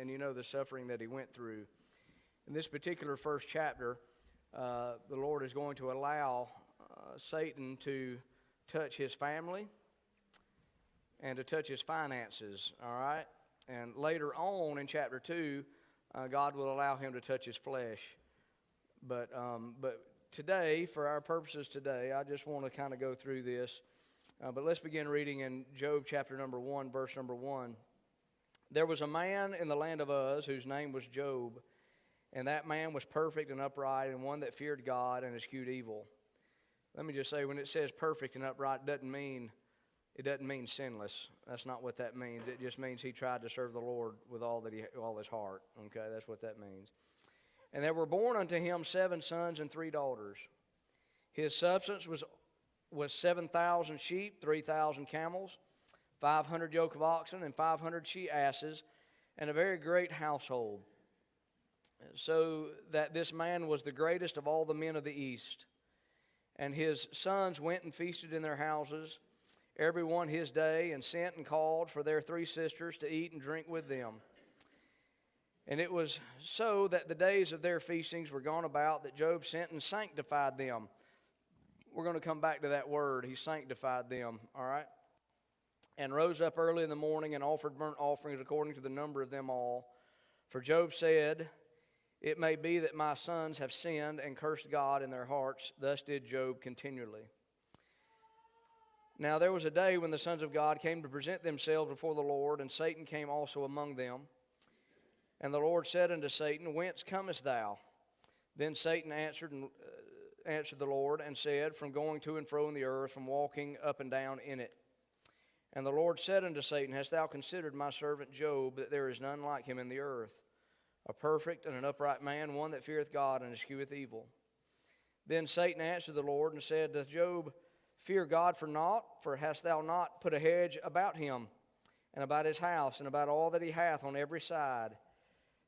and you know the suffering that he went through. In this particular first chapter, the Lord is going to allow Satan to touch his family and to touch his finances, all right? And later on in chapter 2, God will allow him to touch his flesh. But today, for our purposes today, I just want to kind of go through this. But let's begin reading in Job chapter number 1, verse number 1. There was a man in the land of Uz whose name was Job, and that man was perfect and upright and one that feared God and eschewed evil. Let me just say, when it says perfect and upright, it doesn't mean sinless. That's not what that means. It just means he tried to serve the Lord with all his heart. Okay, that's what that means. And there were born unto him 7 sons and 3 daughters. His substance was 7,000 sheep, 3,000 camels, 500 yoke of oxen, and 500 she-asses, and a very great household. So that this man was the greatest of all the men of the east. And his sons went and feasted in their houses, every one his day, and sent and called for their 3 sisters to eat and drink with them. And it was so that the days of their feastings were gone about that Job sent and sanctified them. We're going to come back to that word. He sanctified them, all right? And rose up early in the morning and offered burnt offerings according to the number of them all. For Job said, "It may be that my sons have sinned and cursed God in their hearts." Thus did Job continually. Now there was a day when the sons of God came to present themselves before the Lord, and Satan came also among them. And the Lord said unto Satan, "Whence comest thou?" Then Satan answered the Lord and said, "From going to and fro in the earth, from walking up and down in it." And the Lord said unto Satan, "Hast thou considered my servant Job, that there is none like him in the earth, a perfect and an upright man, one that feareth God and escheweth evil?" Then Satan answered the Lord and said, "Doth Job fear God for naught? For hast thou not put a hedge about him, and about his house, and about all that he hath on every side?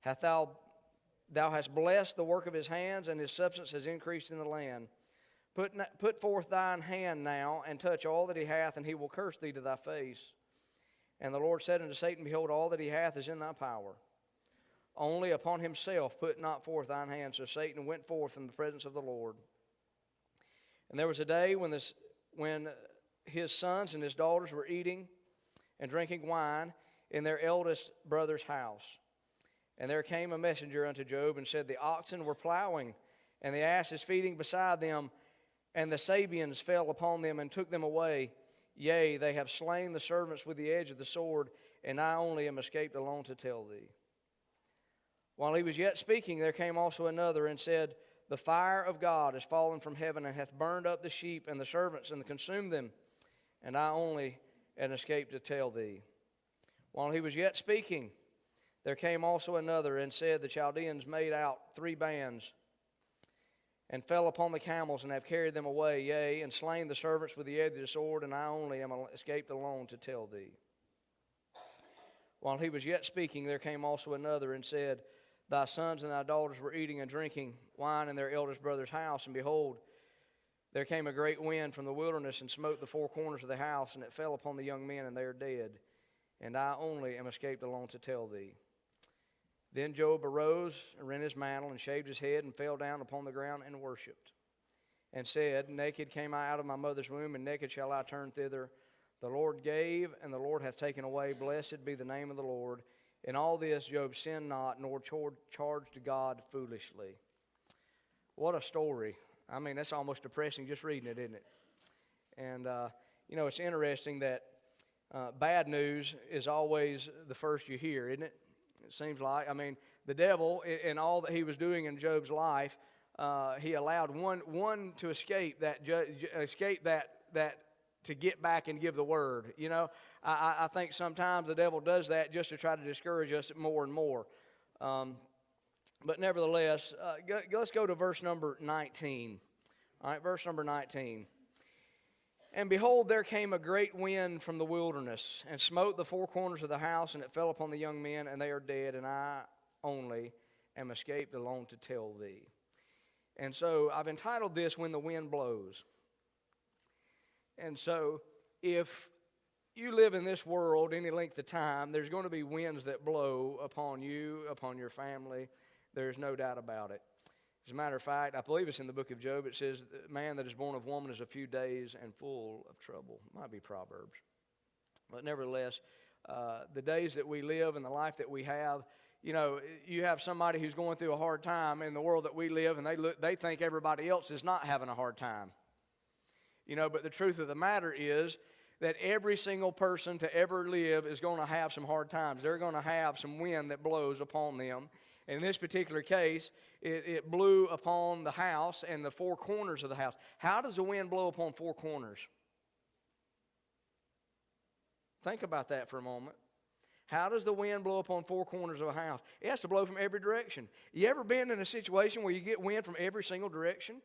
Thou hast blessed the work of his hands, and his substance has increased in the land. Put forth thine hand now, and touch all that he hath, and he will curse thee to thy face." And the Lord said unto Satan, "Behold, all that he hath is in thy power. Only upon himself put not forth thine hand." So Satan went forth from the presence of the Lord. And there was a day when his sons and his daughters were eating and drinking wine in their eldest brother's house. And there came a messenger unto Job and said, "The oxen were plowing, and the asses feeding beside them, and the Sabeans fell upon them and took them away. Yea, they have slain the servants with the edge of the sword, and I only am escaped alone to tell thee." While he was yet speaking, there came also another and said, "The fire of God is fallen from heaven, and hath burned up the sheep and the servants, and consumed them, and I only am escaped to tell thee." While he was yet speaking, there came also another and said, "The Chaldeans made out 3 bands, and fell upon the camels, and have carried them away, yea, and slain the servants with the edge of the sword, and I only am escaped alone to tell thee." While he was yet speaking, there came also another and said, "Thy sons and thy daughters were eating and drinking wine in their eldest brother's house, and behold, there came a great wind from the wilderness, and smote the 4 corners of the house, and it fell upon the young men, and they are dead, and I only am escaped alone to tell thee." Then Job arose, and rent his mantle, and shaved his head, and fell down upon the ground, and worshipped, and said, "Naked came I out of my mother's womb, and naked shall I turn thither. The Lord gave, and the Lord hath taken away. Blessed be the name of the Lord. In all this Job sinned not, nor charged God foolishly." What a story. I mean, that's almost depressing just reading it, isn't it? And, it's interesting that bad news is always the first you hear, isn't it? It seems like. I mean, the devil, in all that he was doing in Job's life, he allowed one to escape that to get back and give the word. I think sometimes the devil does that just to try to discourage us more and more. But nevertheless, let's go to verse number 19. All right, verse number 19. "And behold, there came a great wind from the wilderness, and smote the 4 corners of the house, and it fell upon the young men, and they are dead, and I only am escaped alone to tell thee." And so I've entitled this, "When the Wind Blows." And so if you live in this world any length of time, there's going to be winds that blow upon you, upon your family. There's no doubt about it. As a matter of fact, I believe it's in the book of Job. It says, man that is born of woman is a few days and full of trouble. Might be Proverbs. But nevertheless, the days that we live and the life that we have, you know, you have somebody who's going through a hard time in the world that we live, and they think everybody else is not having a hard time. You know, but the truth of the matter is that every single person to ever live is going to have some hard times. They're going to have some wind that blows upon them. And in this particular case, it blew upon the house and the four corners of the house. How does the wind blow upon four corners? Think about that for a moment. How does the wind blow upon four corners of a house? It has to blow from every direction. You ever been in a situation where you get wind from every single direction?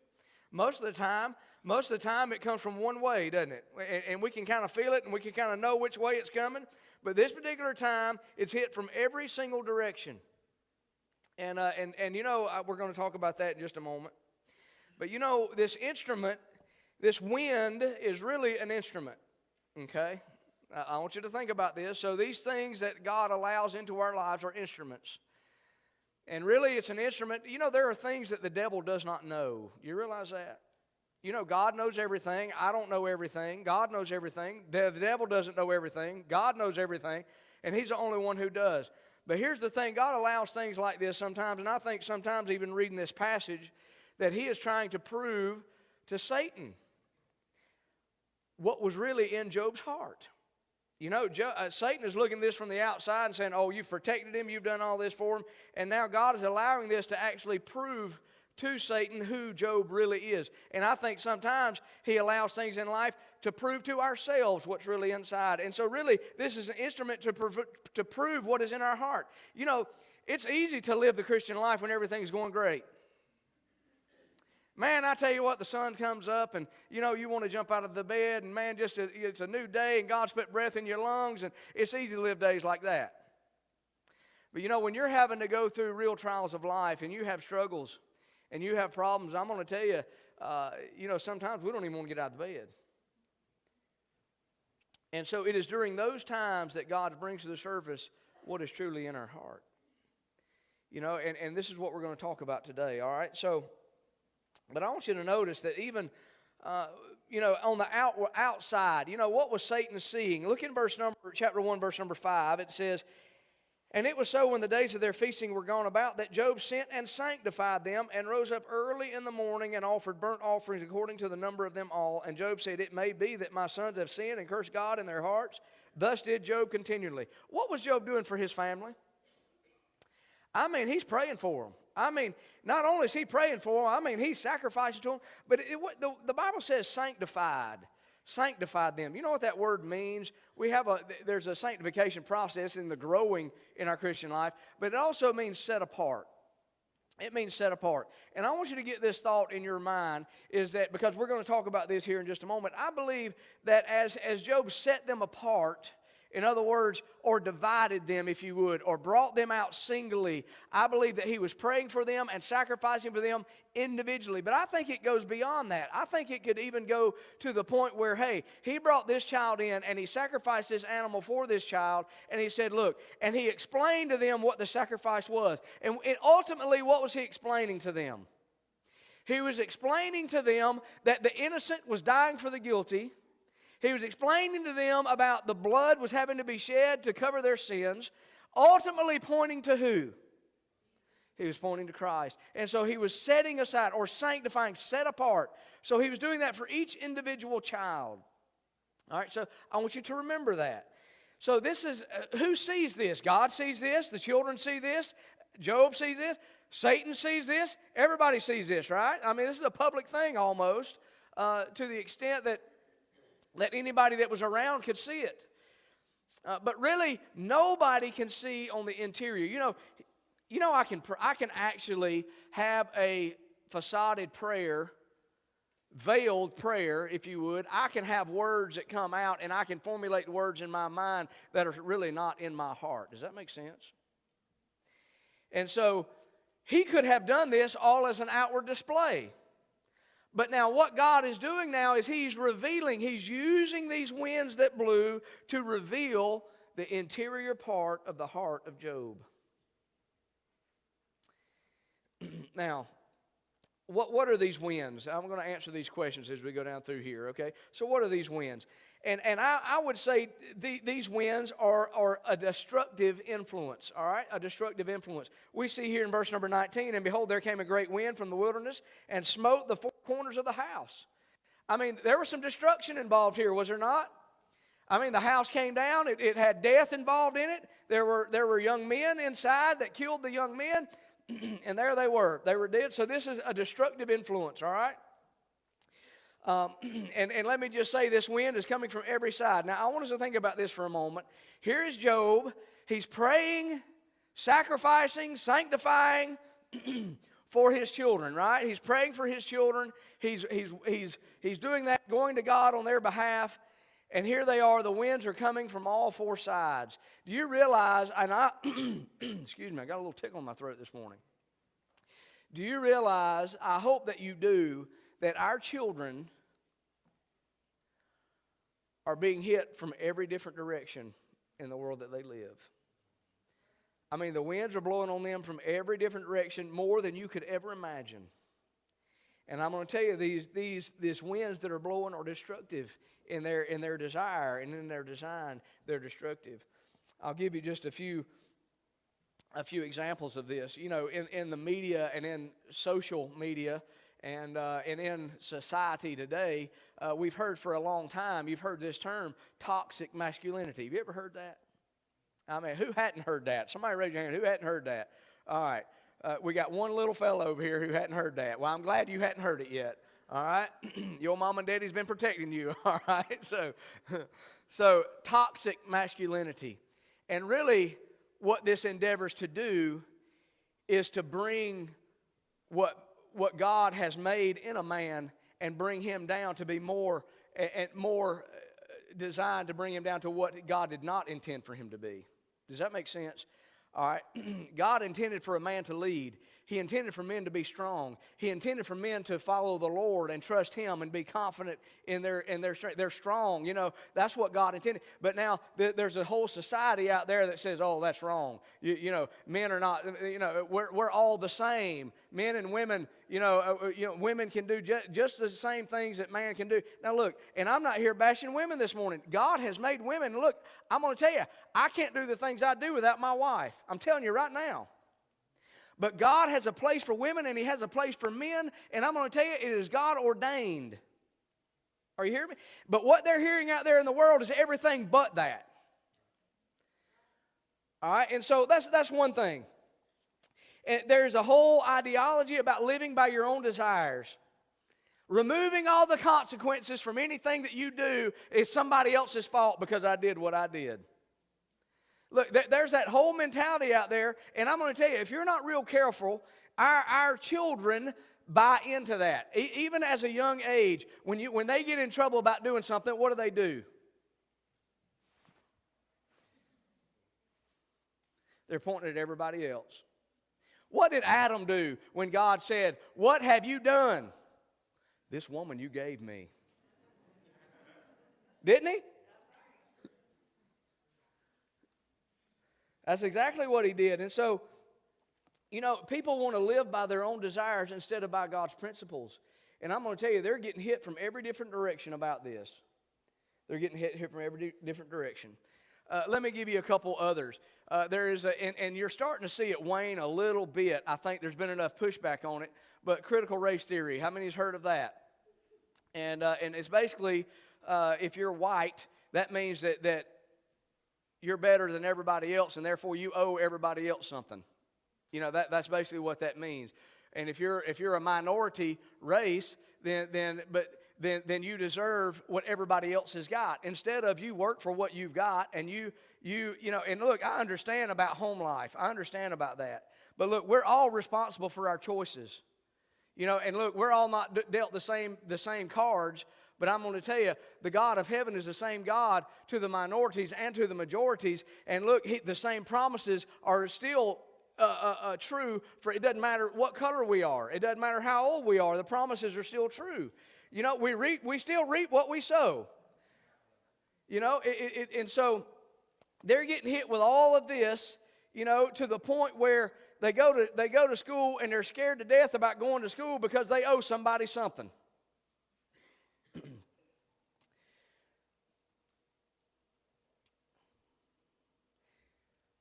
Most of the time it comes from one way, doesn't it? And we can kind of feel it and we can kind of know which way it's coming. But this particular time, it's hit from every single direction. And you know, we're going to talk about that in just a moment. But you know, this instrument, this wind is really an instrument, okay? I want you to think about this. So these things that God allows into our lives are instruments. And really, it's an instrument. You know, there are things that the devil does not know. You realize that? You know, God knows everything. I don't know everything. God knows everything. The devil doesn't know everything. God knows everything. And he's the only one who does. But here's the thing. God allows things like this sometimes. And I think sometimes even reading this passage that he is trying to prove to Satan what was really in Job's heart. You know, Satan is looking at this from the outside and saying, oh, you've protected him, you've done all this for him. And now God is allowing this to actually prove to Satan who Job really is. And I think sometimes he allows things in life to prove to ourselves what's really inside. And so really, this is an instrument to prove what is in our heart. You know, it's easy to live the Christian life when everything's going great. Man, I tell you what, the sun comes up and, you know, you want to jump out of the bed and, man, it's a new day and God's put breath in your lungs and it's easy to live days like that. But, you know, when you're having to go through real trials of life and you have struggles and you have problems, I'm going to tell you, you know, sometimes we don't even want to get out of the bed. And so it is during those times that God brings to the surface what is truly in our heart. You know, and this is what we're going to talk about today, all right? So, but I want you to notice that even, you know, on the outside, you know, what was Satan seeing? Look in chapter 1, verse number 5. It says, and it was so when the days of their feasting were gone about that Job sent and sanctified them and rose up early in the morning and offered burnt offerings according to the number of them all. And Job said, it may be that my sons have sinned and cursed God in their hearts. Thus did Job continually. What was Job doing for his family? I mean, he's praying for them. I mean, not only is he praying for them, I mean, he's sacrificing to them. But the Bible says sanctified. Sanctified them. You know what that word means? There's a sanctification process in the growing in our Christian life, but it also means set apart. It means set apart. And I want you to get this thought in your mind, is that, because we're going to talk about this here in just a moment, I believe that as Job set them apart, in other words, or divided them, if you would, or brought them out singly, I believe that he was praying for them and sacrificing for them individually. But I think it goes beyond that. I think it could even go to the point where, hey, he brought this child in and he sacrificed this animal for this child, and he said, look, and he explained to them what the sacrifice was. And ultimately, what was he explaining to them? He was explaining to them that the innocent was dying for the guilty. He was explaining to them about the blood was having to be shed to cover their sins, ultimately pointing to who? He was pointing to Christ. And so he was setting aside, or sanctifying, set apart. So he was doing that for each individual child. All right, so I want you to remember that. So this is, who sees this? God sees this. The children see this. Job sees this. Satan sees this. Everybody sees this, right? I mean, this is a public thing almost, to the extent that anybody that was around could see it. But really, nobody can see on the interior. You know, I can actually have a facaded prayer, veiled prayer, if you would. I can have words that come out, and I can formulate words in my mind that are really not in my heart. Does that make sense? And so, he could have done this all as an outward display. But now what God is doing now is He's revealing, He's using these winds that blew to reveal the interior part of the heart of Job. Now, what are these winds? I'm going to answer these questions as we go down through here, okay? So what are these winds? And I would say these winds are a destructive influence, all right? A destructive influence. We see here in verse number 19, and behold, there came a great wind from the wilderness and smote the four corners of the house. I mean, there was some destruction involved here, was there not? I mean, the house came down. It had death involved in it. There were young men inside that killed the young men. And there they were. They were dead. So this is a destructive influence, all right? And let me just say, this wind is coming from every side. Now, I want us to think about this for a moment. Here is Job. He's praying, sacrificing, sanctifying for his children, right? He's praying for his children. He's doing that, going to God on their behalf. And here they are. The winds are coming from all four sides. Do you realize, and excuse me, I got a little tickle in my throat this morning. Do you realize, I hope that you do, that our children are being hit from every different direction in the world that they live? I mean, the winds are blowing on them from every different direction, more than you could ever imagine. And I'm going to tell you, these winds that are blowing are destructive in their desire and in their design. They're destructive. I'll give you just a few examples of this. You know, in the media and in social media and in society today, we've heard for a long time. You've heard this term, toxic masculinity. Have you ever heard that? I mean, who hadn't heard that? Somebody raise your hand. Who hadn't heard that? All right. We got one little fellow over here who hadn't heard that. Well, I'm glad you hadn't heard it yet. All right? Your mom and daddy's been protecting you. All right? So toxic masculinity. And really, what this endeavors to do is to bring what God has made in a man and bring him down to be more designed to bring him down to what God did not intend for him to be. Does that make sense? All right. God intended for a man to lead. He intended for men to be strong. He intended for men to follow the Lord and trust Him and be confident in their strength. They're strong, you know. That's what God intended. But now there's a whole society out there that says, "Oh, that's wrong." You know, men are not. You know, we're all the same. Men and women. You know, women can do just the same things that man can do. Now look, and I'm not here bashing women this morning. God has made women. Look, I'm going to tell you, I can't do the things I do without my wife. I'm telling you right now. But God has a place for women and He has a place for men, and I'm going to tell you, it is God ordained. Are you hearing me? But what they're hearing out there in the world is everything but that. All right, and so that's one thing. And there's a whole ideology about living by your own desires. Removing all the consequences from anything that you do is somebody else's fault because I did what I did. Look, there's that whole mentality out there, and I'm going to tell you, if you're not real careful, our children buy into that. Even as a young age, when they get in trouble about doing something, what do? They're pointing at everybody else. What did Adam do when God said, "What have you done?" "This woman you gave me." Didn't he? That's exactly what he did. And so, you know, people want to live by their own desires instead of by God's principles. And I'm going to tell you, they're getting hit from every different direction about this. They're getting hit from every different direction. Let me give you a couple others. There is and you're starting to see it wane a little bit. I think there's been enough pushback on it. But critical race theory, how many's heard of that? And it's basically, if you're white, that means that you're better than everybody else, and therefore you owe everybody else something. You know, that's basically what that means. And if you're a minority race, then you deserve what everybody else has got. Instead of you work for what you've got, and you know, and look, I understand about home life. I understand about that. But look, we're all responsible for our choices. You know, and look, we're all not dealt the same cards. But I'm going to tell you, the God of heaven is the same God to the minorities and to the majorities. And look, the same promises are still true for it doesn't matter what color we are. It doesn't matter how old we are. The promises are still true. You know, we still reap what we sow. You know, and so they're getting hit with all of this, you know, to the point where they go to school and they're scared to death about going to school because they owe somebody something.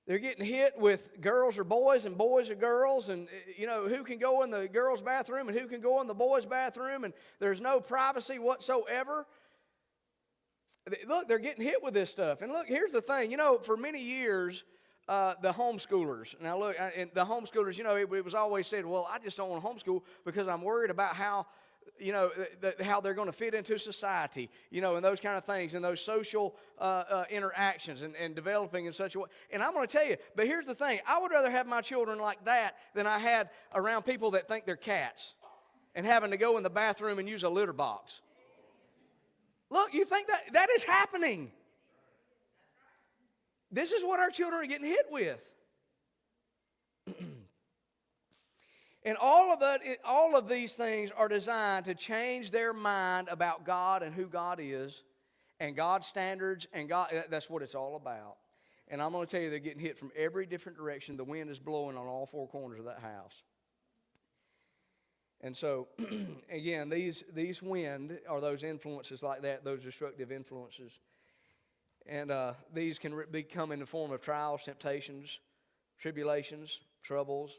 They're getting hit with girls or boys and boys or girls, and, you know, who can go in the girls' bathroom and who can go in the boys' bathroom, and there's no privacy whatsoever. Look, they're getting hit with this stuff. And look, here's the thing. You know, for many years, the homeschoolers. Now, look, the homeschoolers, you know, it was always said, well, I just don't want to homeschool because I'm worried about how, you know, how they're going to fit into society, you know, and those kind of things, and those social interactions and developing in such a way. And I'm going to tell you, but here's the thing. I would rather have my children like that than I had around people that think they're cats and having to go in the bathroom and use a litter box. Look, you think that is happening. This is what our children are getting hit with. And all of these things are designed to change their mind about God and who God is and God's standards, and God, that's what it's all about. And I'm going to tell you, they're getting hit from every different direction. The wind is blowing on all four corners of that house. And so, again, these wind are those influences like that, those destructive influences. And these can become in the form of trials, temptations, tribulations, troubles.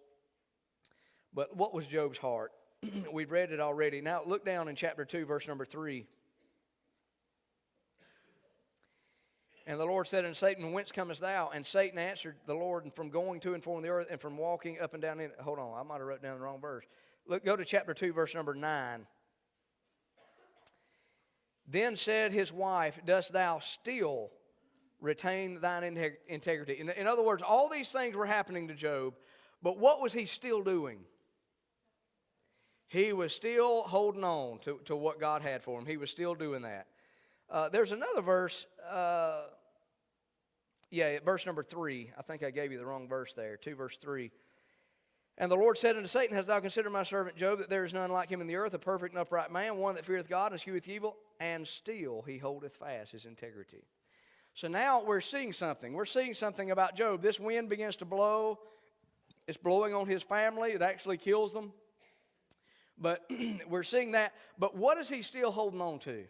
But what was Job's heart? We've read it already. Now look down in chapter 2, verse number 3. And the Lord said unto Satan, whence comest thou? And Satan answered the Lord, and from going to and fro on the earth, and from walking up and down in it. Hold on, I might have wrote down the wrong verse. Look, go to chapter 2, verse number 9. Then said his wife, dost thou still retain thine integrity? In other words, all these things were happening to Job, but what was he still doing? He was still holding on to what God had for him. He was still doing that. There's another verse, verse number 3. I think I gave you the wrong verse there, 2 verse 3. And the Lord said unto Satan, hast thou considered my servant Job, that there is none like him in the earth, a perfect and upright man, one that feareth God and escheweth evil, and still he holdeth fast his integrity. So now we're seeing something. We're seeing something about Job. This wind begins to blow. It's blowing on his family. It actually kills them. But we're seeing that. But what is he still holding on to?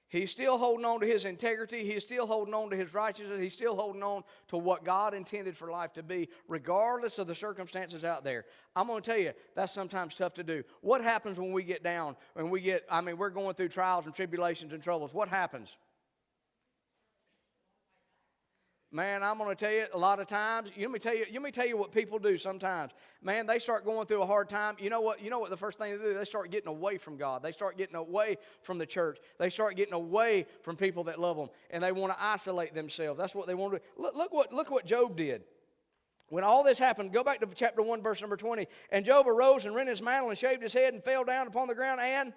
He's still holding on to his integrity. He's still holding on to his righteousness. He's still holding on to what God intended for life to be, regardless of the circumstances out there. I'm going to tell you, that's sometimes tough to do. What happens when we get down, when we're going through trials and tribulations and troubles? What happens? Man, I'm going to tell you, a lot of times, let me tell you what people do sometimes. Man, they start going through a hard time. You know what the first thing to do? They start getting away from God. They start getting away from the church. They start getting away from people that love them, and they want to isolate themselves. That's what they want to do. Look what Job did. When all this happened, go back to chapter 1, verse number 20. And Job arose and rent his mantle and shaved his head and fell down upon the ground and...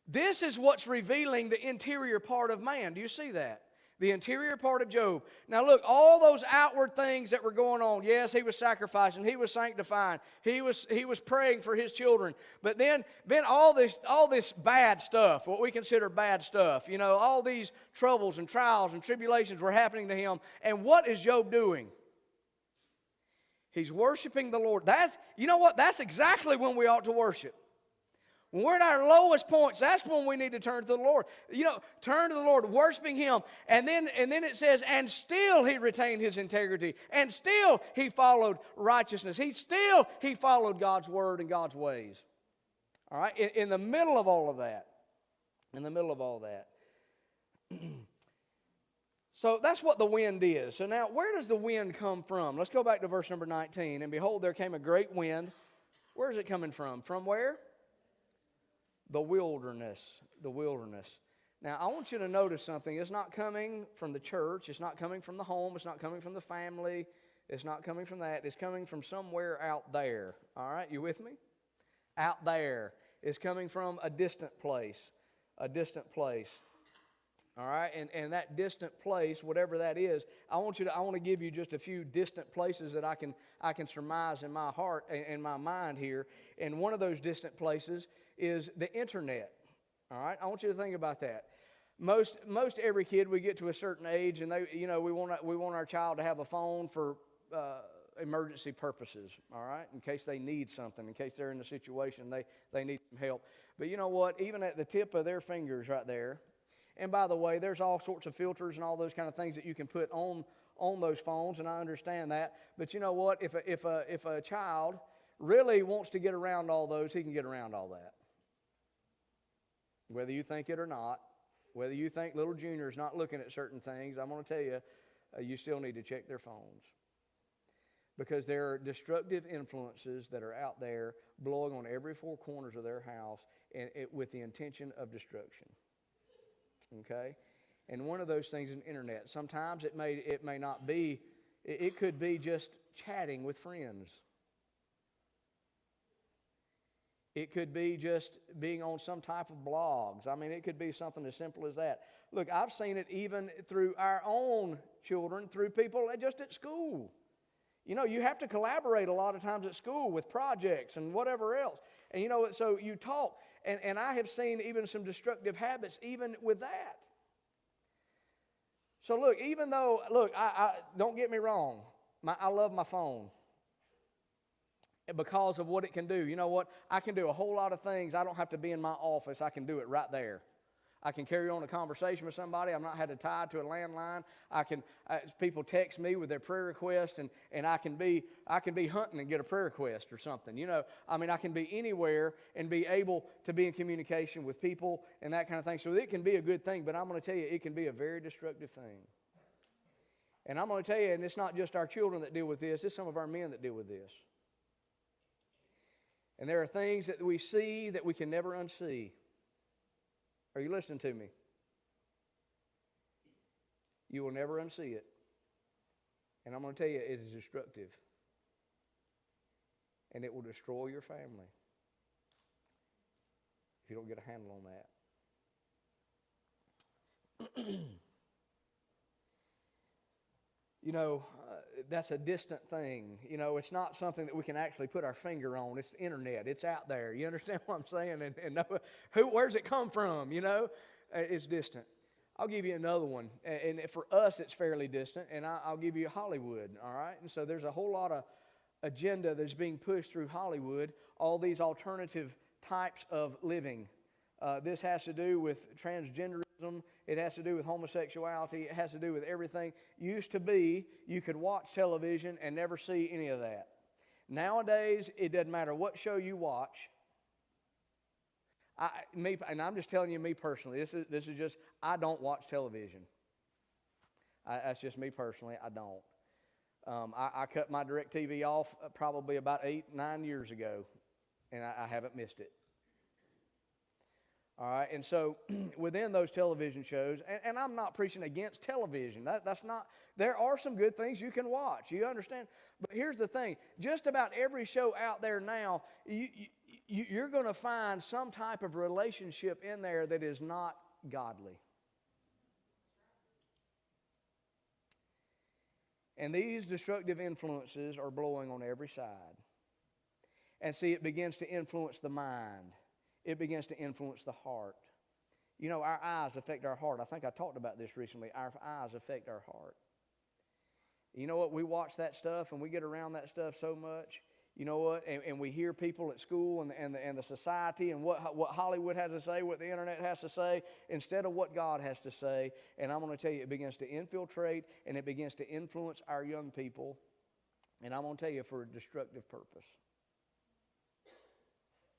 This is what's revealing the interior part of man. Do you see that? The interior part of Job. Now look, all those outward things that were going on. Yes, he was sacrificing. He was sanctifying. He was praying for his children. But then all this bad stuff, what we consider bad stuff, all these troubles and trials and tribulations were happening to him. And what is Job doing? He's worshiping the Lord. You know what? That's exactly when we ought to worship. When we're at our lowest points, that's when we need to turn to the Lord. Turn to the Lord, worshiping Him. And then it says, and still he retained his integrity. And still he followed righteousness. He followed God's word and God's ways. All right? In the middle of all of that. So that's what the wind is. So now, where does the wind come from? Let's go back to verse number 19. And behold, there came a great wind. Where is it coming from? From where? The wilderness. Now, I want you to notice something. It's not coming from the church. It's not coming from the home. It's not coming from the family. It's not coming from that. It's coming from somewhere out there. All right, you with me? Out there. It's coming from a distant place. All right, and that distant place, whatever that is, I want to give you just a few distant places that I can surmise in my heart and my mind here. And one of those distant places is the internet. All right, I want you to think about that. Most every kid, we get to a certain age, and we want our child to have a phone for emergency purposes. All right, in case they need something, in case they're in a situation they need some help. But you know what? Even at the tip of their fingers, right there. And by the way, there's all sorts of filters and all those kind of things that you can put on those phones, and I understand that. But you know what? If a child really wants to get around all those, he can get around all that. Whether you think it or not, whether you think little Junior's not looking at certain things, I'm going to tell you, you still need to check their phones. Because there are destructive influences that are out there blowing on every four corners of their house and with the intention of destruction. Okay? And one of those things is the internet. Sometimes it may not be, it could be just chatting with friends. It could be just being on some type of blogs. I mean, it could be something as simple as that. Look, I've seen it even through our own children, through people just at school. You know, you have to collaborate a lot of times at school with projects and whatever else. And you know, so you talk. And I have seen even some destructive habits even with that. So look, even though, I don't get me wrong, I love my phone because of what it can do. You know what? I can do a whole lot of things. I don't have to be in my office. I can do it right there. I can carry on a conversation with somebody. I'm not had to tie to a landline. People text me with their prayer request, and I can be hunting and get a prayer request or something. You know, I mean, I can be anywhere and be able to be in communication with people and that kind of thing. So it can be a good thing, but I'm going to tell you, it can be a very destructive thing. And I'm going to tell you, and it's not just our children that deal with this. It's some of our men that deal with this. And there are things that we see that we can never unsee. Are you listening to me? You will never unsee it. And I'm going to tell you, it is destructive. And it will destroy your family if you don't get a handle on that. You know, that's a distant thing. You know, it's not something that we can actually put our finger on. It's the internet. It's out there. You understand what I'm saying? And where's it come from? You know, it's distant. I'll give you another one. And for us, it's fairly distant. And I'll give you Hollywood, all right? And so there's a whole lot of agenda that's being pushed through Hollywood, all these alternative types of living. This has to do with transgenderism. It has to do with homosexuality. It has to do with everything. Used to be, you could watch television and never see any of that. Nowadays, it doesn't matter what show you watch. And I'm just telling you, me personally, this is just, I don't watch television. That's just me personally. I don't. I cut my DirecTV off probably about 8-9 years ago, and I haven't missed it. All right, and so within those television shows, and I'm not preaching against television. That's not. There are some good things you can watch. You understand? But here's the thing: just about every show out there now, you're going to find some type of relationship in there that is not godly. And these destructive influences are blowing on every side. And see, it begins to influence the mind. It begins to influence the heart. You know, our eyes affect our heart. I think I talked about this recently. Our eyes affect our heart. You know what? We watch that stuff and we get around that stuff so much. You know what? And we hear people at school and the society and what Hollywood has to say, what the internet has to say, instead of what God has to say. And I'm going to tell you, it begins to infiltrate and it begins to influence our young people. And I'm going to tell you, for a destructive purpose.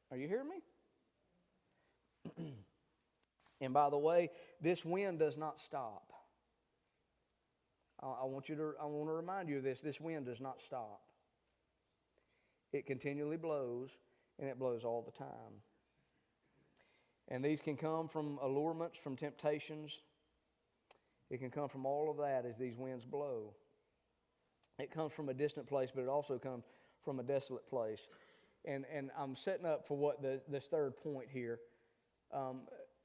Are you hearing me? And by the way, this wind does not stop. I want to remind you of this. This wind does not stop. It continually blows, and it blows all the time. And these can come from allurements, from temptations. It can come from all of that as these winds blow. It comes from a distant place, but it also comes from a desolate place. And I'm setting up for what this third point here.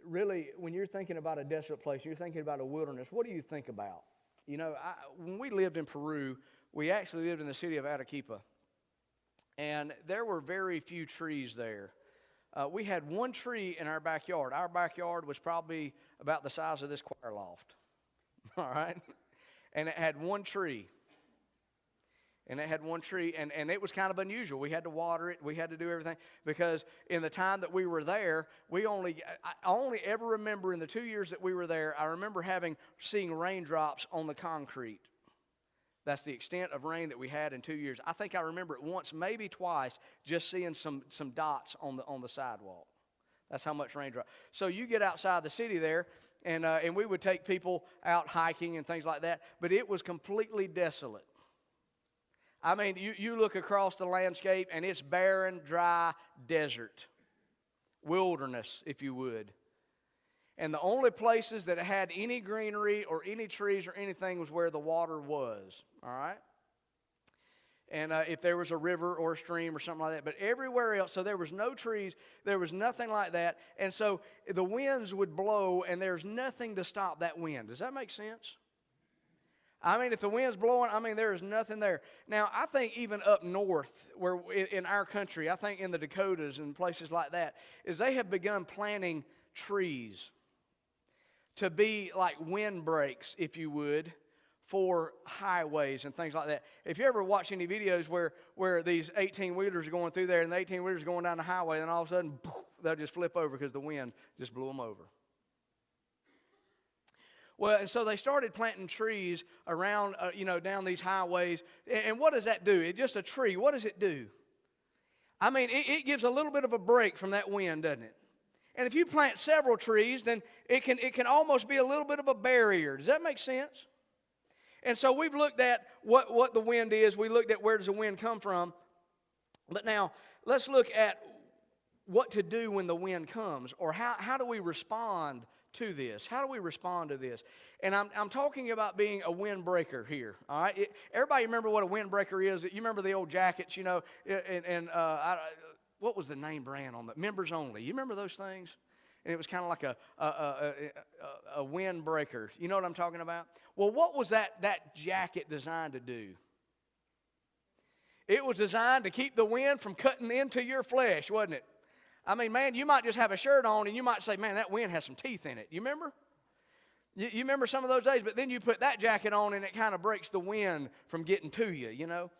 really, when you're thinking about a desolate place, you're thinking about a wilderness, what do you think about? You know, when we lived in Peru, we actually lived in the city of Arequipa. And there were very few trees there. We had one tree in our backyard. Our backyard was probably about the size of this choir loft. All right? And it had one tree. And it was kind of unusual. We had to water it. We had to do everything. Because in the time that we were there, I only ever remember in the 2 years that we were there, I remember seeing raindrops on the concrete. That's the extent of rain that we had in 2 years. I think I remember it once, maybe twice, just seeing some dots on the sidewalk. That's how much rain dropped. So you get outside the city there, and we would take people out hiking and things like that, but it was completely desolate. I mean, you look across the landscape, and it's barren, dry desert, wilderness, if you would. And the only places that had any greenery or any trees or anything was where the water was, all right? And if there was a river or a stream or something like that. But everywhere else, so there was no trees, there was nothing like that. And so the winds would blow, and there's nothing to stop that wind. Does that make sense? I mean, if the wind's blowing, there is nothing there. Now, I think even up north, where in our country, I think in the Dakotas and places like that, is they have begun planting trees to be like windbreaks, if you would, for highways and things like that. If you ever watch any videos where these 18-wheelers are going through there and the 18-wheelers are going down the highway, and all of a sudden, they'll just flip over because the wind just blew them over. Well, and so they started planting trees around, down these highways. And what does that do? It's just a tree. What does it do? It gives a little bit of a break from that wind, doesn't it? And if you plant several trees, then it can almost be a little bit of a barrier. Does that make sense? And so we've looked at what the wind is. We looked at where does the wind come from. But now let's look at what to do when the wind comes, or how do we respond to this? How do we respond to this? And I'm talking about being a windbreaker here. All right. Everybody remember what a windbreaker is? You remember the old jackets, what was the name brand on that? Members Only. You remember those things? And it was kind of like a windbreaker. You know what I'm talking about? Well, what was that jacket designed to do? It was designed to keep the wind from cutting into your flesh, wasn't it? You might just have a shirt on and you might say, man, that wind has some teeth in it. You remember? You remember some of those days, but then you put that jacket on and it kind of breaks the wind from getting to you, you know.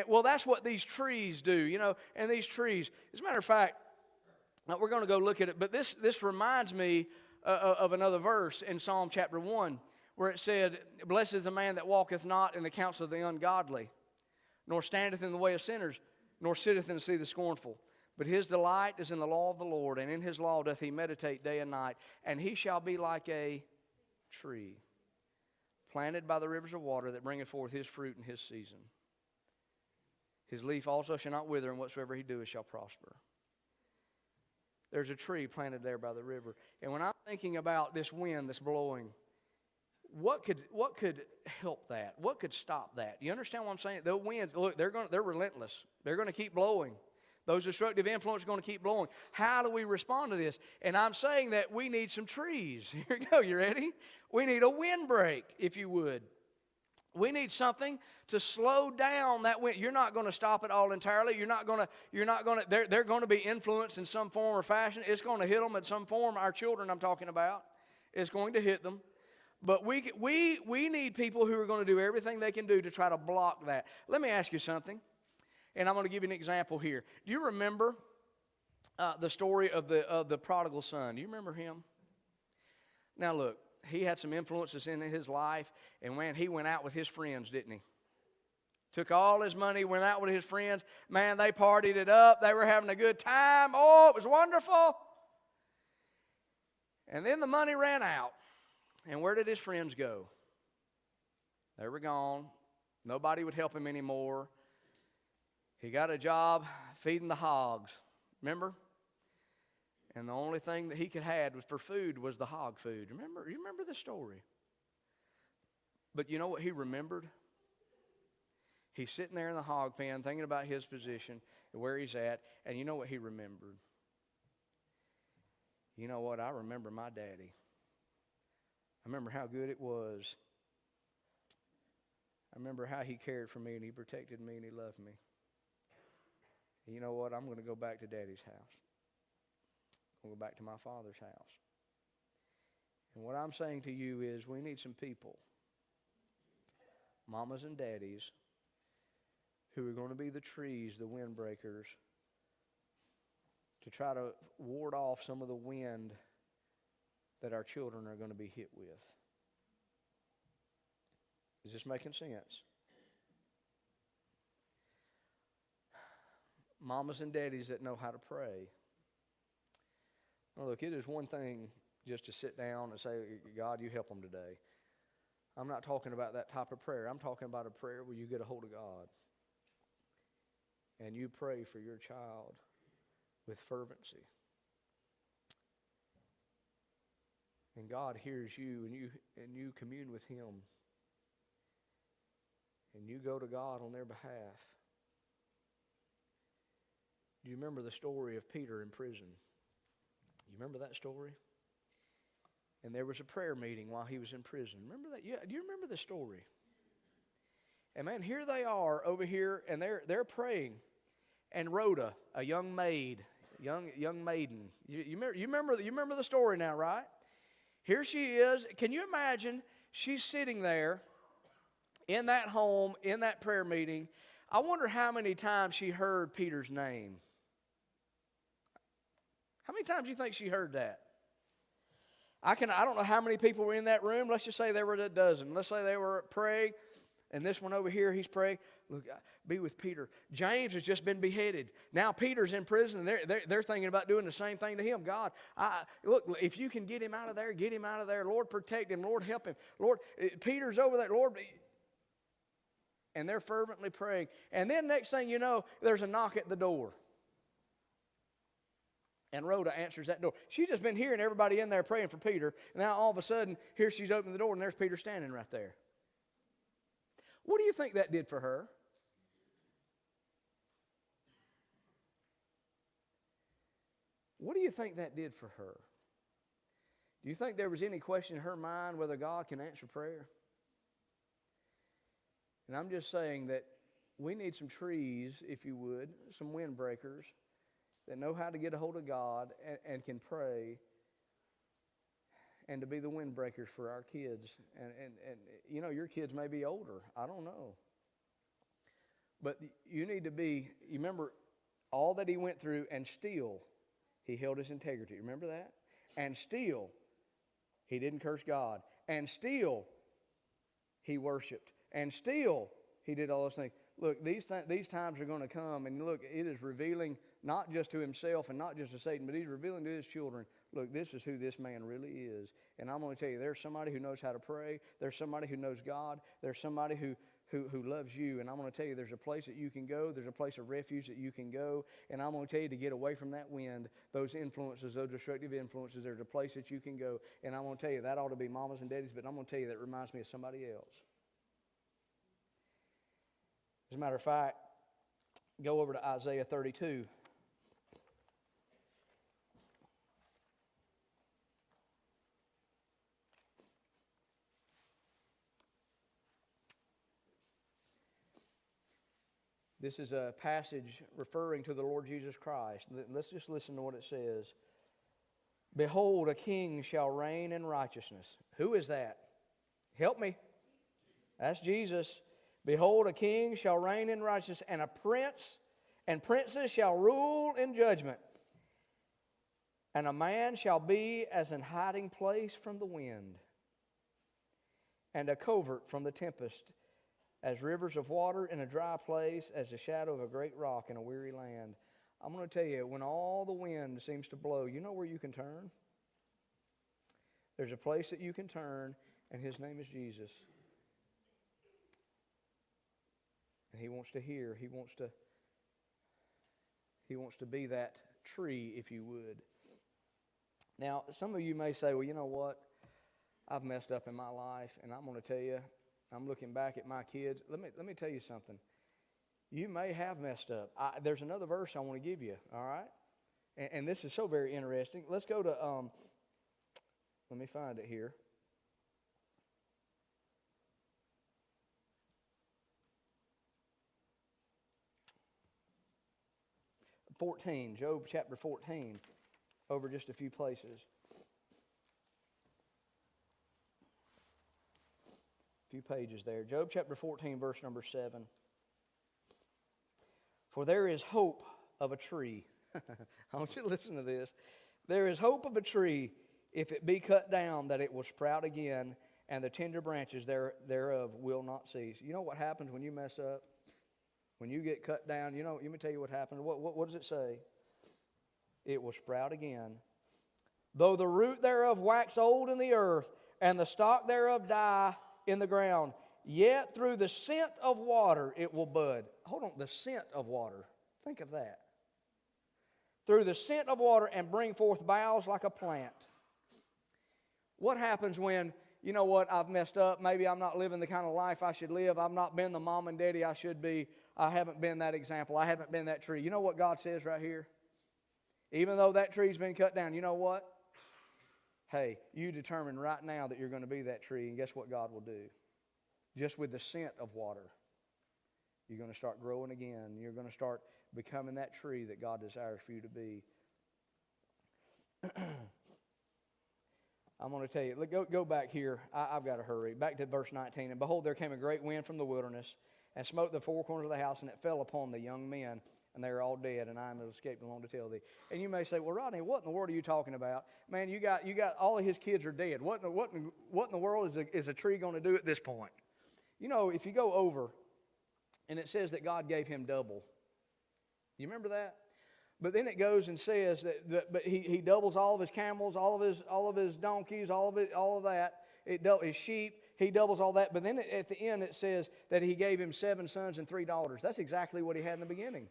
Well, that's what these trees do, and these trees. As a matter of fact, we're going to go look at it, but this reminds me of another verse in Psalm chapter 1 where it said, blessed is the man that walketh not in the counsel of the ungodly, nor standeth in the way of sinners, nor sitteth in the seat of the scornful. But his delight is in the law of the Lord, and in his law doth he meditate day and night. And he shall be like a tree planted by the rivers of water that bringeth forth his fruit in his season. His leaf also shall not wither, and whatsoever he doeth shall prosper. There's a tree planted there by the river. And when I'm thinking about this wind that's blowing, what could help that? What could stop that? You understand what I'm saying? The winds, look, they're relentless. They're going to keep blowing. Those destructive influences are going to keep blowing. How do we respond to this? And I'm saying that we need some trees. Here we go. You ready? We need a windbreak, if you would. We need something to slow down that wind. You're not going to stop it all entirely. They're going to be influenced in some form or fashion. It's going to hit them in some form. Our children I'm talking about. It's going to hit them. But we need people who are going to do everything they can do to try to block that. Let me ask you something. And I'm going to give you an example here. Do you remember the story of the prodigal son? Do you remember him? Now look, he had some influences in his life, and man, he went out with his friends, didn't he? Took all his money, went out with his friends. Man, they partied it up. They were having a good time. Oh, it was wonderful. And then the money ran out. And where did his friends go? They were gone. Nobody would help him anymore. He got a job feeding the hogs. Remember? And the only thing that he could have for food was the hog food. You remember the story? But you know what he remembered? He's sitting there in the hog pen thinking about his position and where he's at. And you know what he remembered? You know what? I remember my daddy. I remember how good it was. I remember how he cared for me and he protected me and he loved me. And you know what? I'm going to go back to Daddy's house. I'm going to go back to my father's house. And what I'm saying to you is we need some people, mamas and daddies, who are going to be the trees, the windbreakers, to try to ward off some of the wind that our children are going to be hit with. Is this making sense? Mamas and daddies that know how to pray. Now look, it is one thing just to sit down and say, God, you help them today. I'm not talking about that type of prayer. I'm talking about a prayer where you get a hold of God and you pray for your child with fervency. And God hears you and you commune with Him. And you go to God on their behalf. Do you remember the story of Peter in prison? You remember that story? And there was a prayer meeting while he was in prison. Remember that? Yeah. Do you remember the story? And man, here they are over here, and they're praying. And Rhoda, a young maid, young maiden. You remember the story now, right? Here she is. Can you imagine? She's sitting there in that home, in that prayer meeting. I wonder how many times she heard Peter's name. How many times do you think she heard that? I don't know how many people were in that room. Let's just say there were a dozen. Let's say they were praying, and this one over here, he's praying. Look, be with Peter. James has just been beheaded. Now Peter's in prison, and they're thinking about doing the same thing to him. God, look, if you can get him out of there, get him out of there. Lord, protect him. Lord, help him. Lord, Peter's over there. Lord, and they're fervently praying. And then next thing you know, there's a knock at the door. And Rhoda answers that door. She's just been hearing everybody in there praying for Peter. And now all of a sudden, here she's opening the door, and there's Peter standing right there. What do you think that did for her? What do you think that did for her? Do you think there was any question in her mind whether God can answer prayer? And I'm just saying that we need some trees, if you would, some windbreakers, that know how to get a hold of God and can pray, and to be the windbreakers for our kids. And you know, your kids may be older. I don't know. But you need to be, you remember all that he went through, and still he held his integrity. Remember that? And still he didn't curse God. And still he worshiped. And still he did all those things. Look, these times are going to come, and look, it is revealing not just to himself and not just to Satan, but he's revealing to his children, look, this is who this man really is. And I'm going to tell you, there's somebody who knows how to pray. There's somebody who knows God. There's somebody who loves you. And I'm going to tell you, there's a place that you can go. There's a place of refuge that you can go. And I'm going to tell you, to get away from that wind, those influences, those destructive influences, there's a place that you can go. And I'm going to tell you, that ought to be mamas and daddies, but I'm going to tell you, that reminds me of somebody else. As a matter of fact, go over to Isaiah 32. This is a passage referring to the Lord Jesus Christ. Let's just listen to what it says. Behold, a king shall reign in righteousness. Who is that? Help me. That's Jesus. Behold, a king shall reign in righteousness, and a prince and princes shall rule in judgment. And a man shall be as an hiding place from the wind, and a covert from the tempest, as rivers of water in a dry place, as the shadow of a great rock in a weary land. I'm going to tell you, when all the wind seems to blow, you know where you can turn? There's a place that you can turn, and His name is Jesus. And He wants to hear. He wants to be that tree, if you would. Now, some of you may say, well, you know what? I've messed up in my life, and I'm going to tell you, I'm looking back at my kids. Let me tell you something. You may have messed up. There's another verse I want to give you, all right? And this is so very interesting. Let's go to, let me find it here. Job chapter 14, over just a few places. A few pages there. Job chapter 14, verse number 7. For there is hope of a tree. I want you to listen to this. There is hope of a tree, if it be cut down, that it will sprout again, and the tender branches thereof will not cease. You know what happens when you mess up? When you get cut down, let me tell you what happens. What does it say? It will sprout again. Though the root thereof wax old in the earth, and the stalk thereof die in the ground, yet through the scent of water it will bud. Hold on, the scent of water. Think of that. Through the scent of water and bring forth boughs like a plant. What happens when, you know what, I've messed up. Maybe I'm not living the kind of life I should live. I've not been the mom and daddy I should be. I haven't been that example. I haven't been that tree. You know what God says right here? Even though that tree's been cut down, you know what? Hey, you determine right now that you're going to be that tree, and guess what God will do? Just with the scent of water, you're going to start growing again. You're going to start becoming that tree that God desires for you to be. I'm going to tell you, go back here. I've got to hurry. Back to verse 19. And behold, there came a great wind from the wilderness, and smote the four corners of the house, and it fell upon the young men, and they are all dead, and I am escaped along to tell thee. And you may say, well, Rodney, what in the world are you talking about? Man, you got all of his kids are dead. What in the world is a tree going to do at this point? You know, if you go over, and it says that God gave him double. You remember that? But then it goes and says but he doubles all of his camels, all of his donkeys, all of that. His sheep. He doubles all that. But then at the end it says that he gave him 7 sons and 3 daughters. That's exactly what he had in the beginning.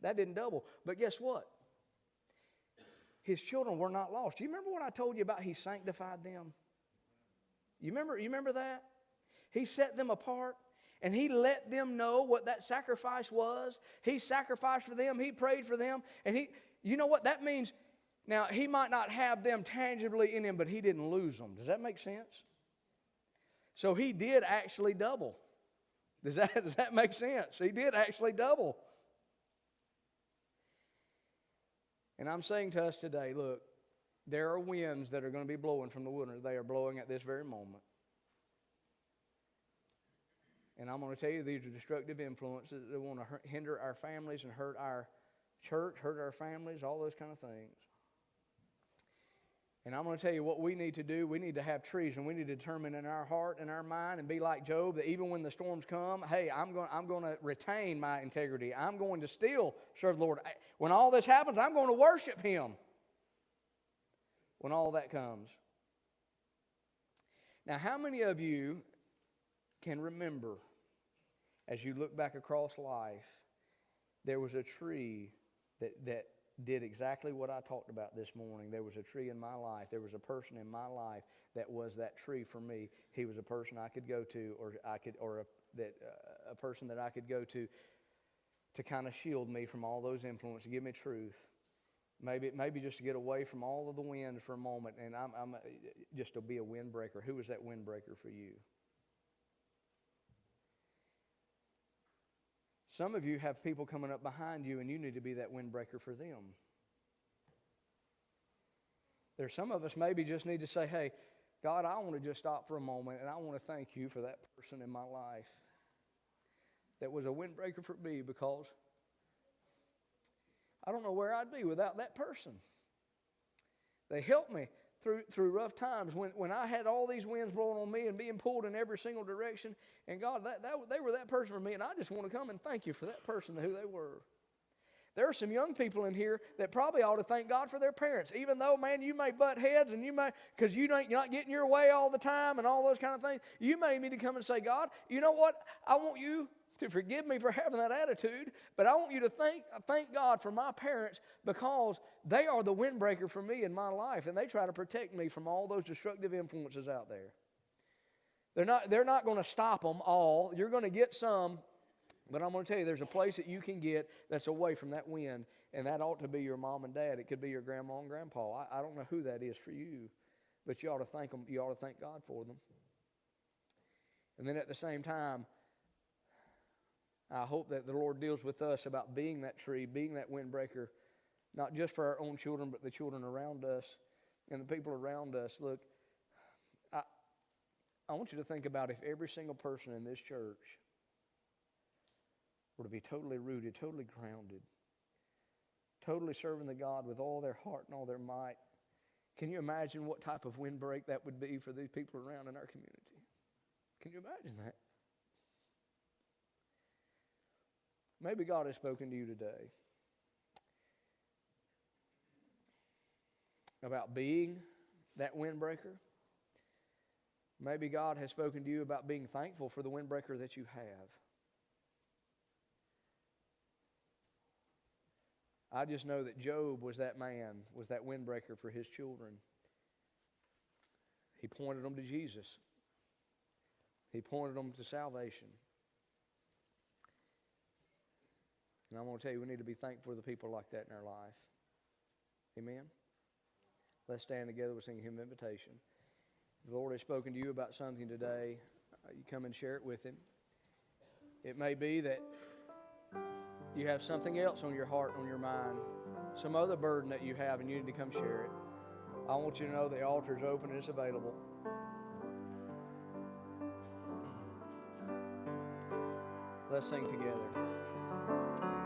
That didn't double. But guess what? His children were not lost. Do you remember what I told you about he sanctified them? You remember that? He set them apart. And he let them know what that sacrifice was. He sacrificed for them. He prayed for them. And you know what that means? Now, he might not have them tangibly in him, but he didn't lose them. Does that make sense? So he did actually double. Does that make sense? He did actually double. And I'm saying to us today, look, there are winds that are going to be blowing from the wilderness. They are blowing at this very moment. And I'm going to tell you, these are destructive influences that want to hinder our families and hurt our church, hurt our families, all those kind of things. And I'm going to tell you what we need to do. We need to have trees, and we need to determine in our heart and our mind and be like Job, that even when the storms come, hey, I'm going to retain my integrity. I'm going to still serve the Lord. When all this happens, I'm going to worship Him when all that comes. Now, how many of you can remember, as you look back across life, there was a tree that did exactly what I talked about this morning? There was a tree in my life. There was a person in my life that was that tree for me. He was a person I could go to, a person that I could go to kind of shield me from all those influences, give me truth. Maybe just to get away from all of the wind for a moment, and I'm just to be a windbreaker. Who was that windbreaker for you? Some of you have people coming up behind you, and you need to be that windbreaker for them. There's some of us maybe just need to say, hey, God, I want to just stop for a moment, and I want to thank you for that person in my life that was a windbreaker for me, because I don't know where I'd be without that person. They helped me through rough times when I had all these winds blowing on me and being pulled in every single direction. And God, they were that person for me, and I just want to come and thank you for that person, who they were. There are some young people in here that probably ought to thank God for their parents, even though, man, you may butt heads, and you may, because you're not getting your way all the time and all those kind of things. You may need to come and say, God, you know what? I want you to forgive me for having that attitude, but I want you to thank God for my parents, because they are the windbreaker for me in my life, and they try to protect me from all those destructive influences out there. They're not going to stop them all. You're going to get some, but I'm going to tell you, there's a place that you can get that's away from that wind, And that ought to be your mom and dad. It could be your grandma and grandpa. I don't know who that is for you, but you ought to thank them. You ought to thank God for them. And then at the same time, I hope that the Lord deals with us about being that tree, being that windbreaker, not just for our own children, but the children around us and the people around us. Look, I want you to think about if every single person in this church were to be totally rooted, totally grounded, totally serving the God with all their heart and all their might. Can you imagine what type of windbreak that would be for these people around in our community? Can you imagine that? Maybe God has spoken to you today about being that windbreaker. Maybe God has spoken to you about being thankful for the windbreaker that you have. I just know that Job was that man, was that windbreaker for his children. He pointed them to Jesus. He pointed them to salvation. And I'm going to tell you, we need to be thankful for the people like that in our life. Amen? Let's stand together. We'll sing a hymn of invitation. If the Lord has spoken to you about something today, you come and share it with Him. It may be that you have something else on your heart, on your mind, some other burden that you have, and you need to come share it. I want you to know the altar is open and it's available. Let's sing together.